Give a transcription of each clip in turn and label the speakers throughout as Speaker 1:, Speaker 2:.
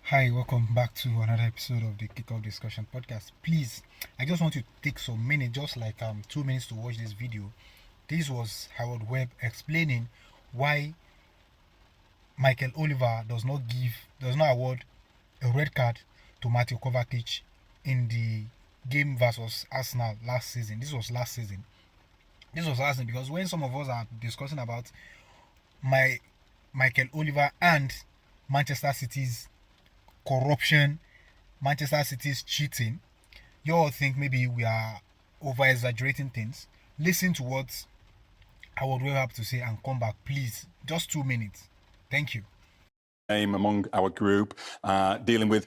Speaker 1: Hi, welcome back to another episode of the Kickoff Discussion Podcast. Please, I just want to take some minutes, just like 2 minutes to watch this video. This was Howard Webb explaining why Michael Oliver does not award a red card to Mateo Kovacic in the game versus Arsenal last season. This was last season. Because when some of us are discussing about Michael Oliver and Manchester City's corruption, Manchester City's cheating, you all think maybe we are over exaggerating things. Listen to what I would have to say and come back, please. Just 2 minutes. Thank you.
Speaker 2: Among our group, dealing with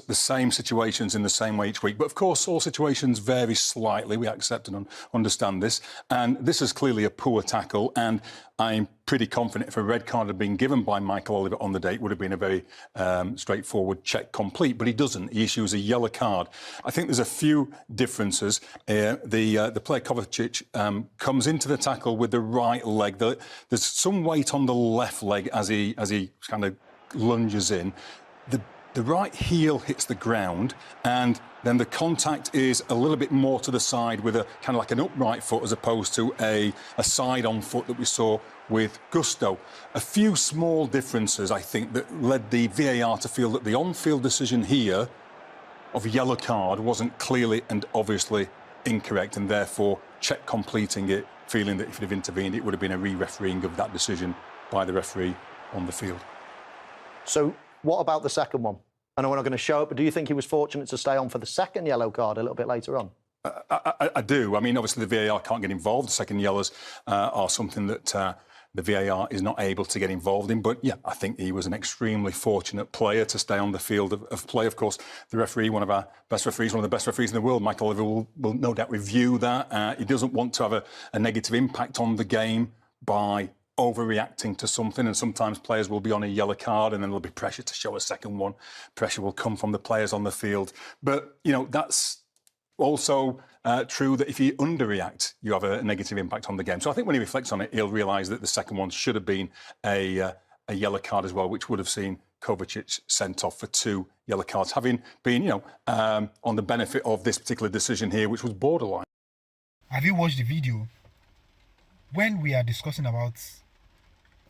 Speaker 2: the same situations in the same way each week. But of course, all situations vary slightly. We accept and understand this. And this is clearly a poor tackle. And I'm pretty confident if a red card had been given by Michael Oliver on the day, it would have been a very straightforward check complete. But he doesn't. He issues a yellow card. I think there's a few differences. The player Kovacic comes into the tackle with the right leg. There's some weight on the left leg as he kind of lunges in. The right heel hits the ground, and then the contact is a little bit more to the side with a kind of like an upright foot as opposed to a side-on foot that we saw with Gusto. A few small differences, I think, that led the VAR to feel that the on-field decision here of a yellow card wasn't clearly and obviously incorrect, and therefore check completing it, feeling that if it had intervened, it would have been a re-refereeing of that decision by the referee on the field.
Speaker 3: So what about the second one? I know we're not going to show it, but do you think he was fortunate to stay on for the second yellow card a little bit later on?
Speaker 2: I do. I mean, obviously the VAR can't get involved. The second yellows are something that the VAR is not able to get involved in. But yeah, I think he was an extremely fortunate player to stay on the field of play. Of course, the referee, one of our best referees, one of the best referees in the world, Michael Oliver, will no doubt review that. He doesn't want to have a negative impact on the game by overreacting to something, and sometimes players will be on a yellow card and then there'll be pressure to show a second one. Pressure will come from the players on the field. But, you know, that's also true that if you underreact, you have a negative impact on the game. So I think when he reflects on it, he'll realise that the second one should have been a yellow card as well, which would have seen Kovacic sent off for 2 yellow cards, having been, on the benefit of this particular decision here, which was borderline.
Speaker 1: Have you watched the video? When we are discussing about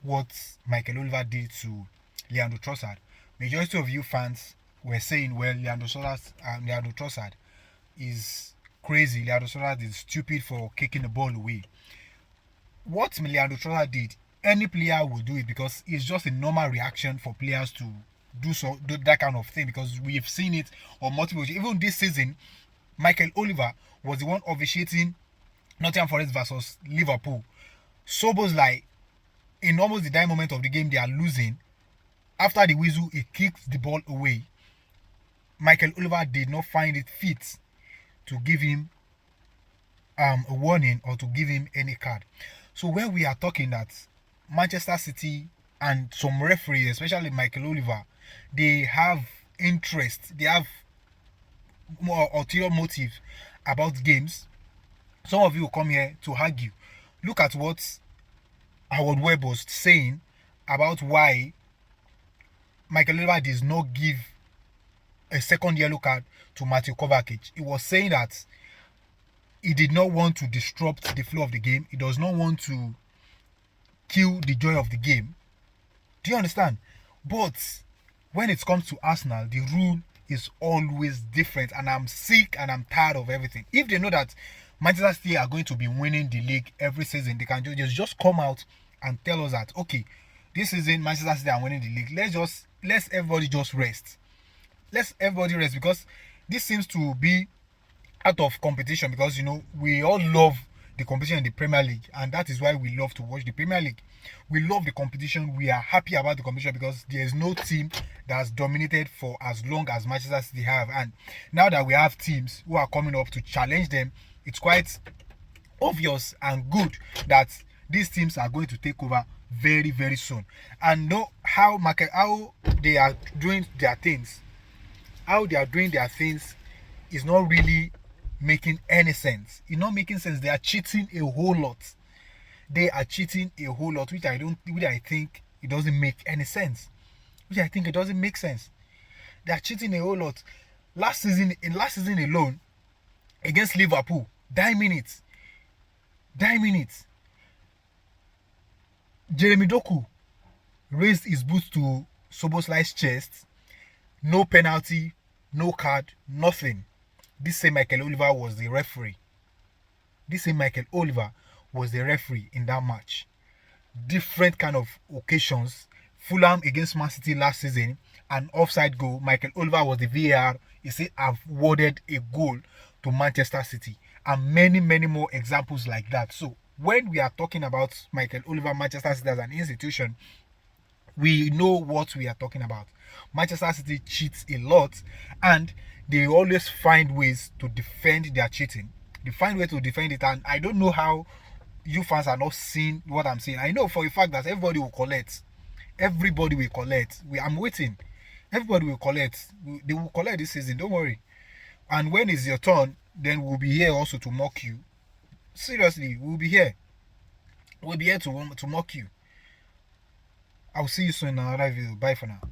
Speaker 1: what Michael Oliver did to Leandro Trossard, majority of you fans were saying, well, Leandro Trossard is crazy. Leandro Trossard is stupid for kicking the ball away. What Leandro Trossard did, any player will do it, because it's just a normal reaction for players to do that kind of thing, because we've seen it on multiple. Even this season, Michael Oliver was the one officiating Nottingham Forest versus Liverpool. Szoboszlai, in almost the dying moment of the game, they are losing. After the whistle, he kicks the ball away. Michael Oliver did not find it fit to give him a warning or to give him any card. So when we are talking that Manchester City and some referees, especially Michael Oliver, they have interest, they have more ulterior motive about games, some of you will come here to argue. Look at what Howard Webb was saying about why Michael Oliver does not give a second yellow card to Mateo Kovacic. He was saying that he did not want to disrupt the flow of the game. He does not want to kill the joy of the game. Do you understand? But when it comes to Arsenal, the rule is always different, and I'm sick and I'm tired of everything. If they know that Manchester City are going to be winning the league every season, they can just come out and tell us that, okay, this season Manchester City are winning the league. Let's everybody just rest. Let's everybody rest, because this seems to be out of competition, because we all love the competition in the Premier League, and that is why we love to watch the Premier League. We love the competition. We are happy about the competition because there is no team that's dominated for as long as Manchester City have, and now that we have teams who are coming up to challenge them, it's quite obvious and good that these teams are going to take over very, very soon. And know how they are doing their things. How they are doing their things is not really making any sense. It's not making sense. They are cheating a whole lot. They are cheating a whole lot, which I think it doesn't make any sense. Which I think it doesn't make sense. They are cheating a whole lot. Last season alone, against Liverpool, 9 minutes. Jeremy Doku raised his boots to Szoboszlai's chest. No penalty, no card, nothing. This same Michael Oliver was the referee. In that match. Different kind of occasions. Fulham against Man City last season, an offside goal. Michael Oliver was the VAR. He said, "I've awarded a goal to Manchester City," and many, many more examples like that. So when we are talking about Michael Oliver, Manchester City as an institution, we know what we are talking about. Manchester City cheats a lot, and they always find ways to defend their cheating. They find ways to defend it, and I don't know how you fans are not seeing what I'm saying. I know for a fact that everybody will collect. I'm waiting. Everybody will collect. They will collect this season. Don't worry. And when it's your turn, then we'll be here also to mock you. Seriously, we'll be here. We'll be here to mock you. I'll see you soon in another video. Bye for now.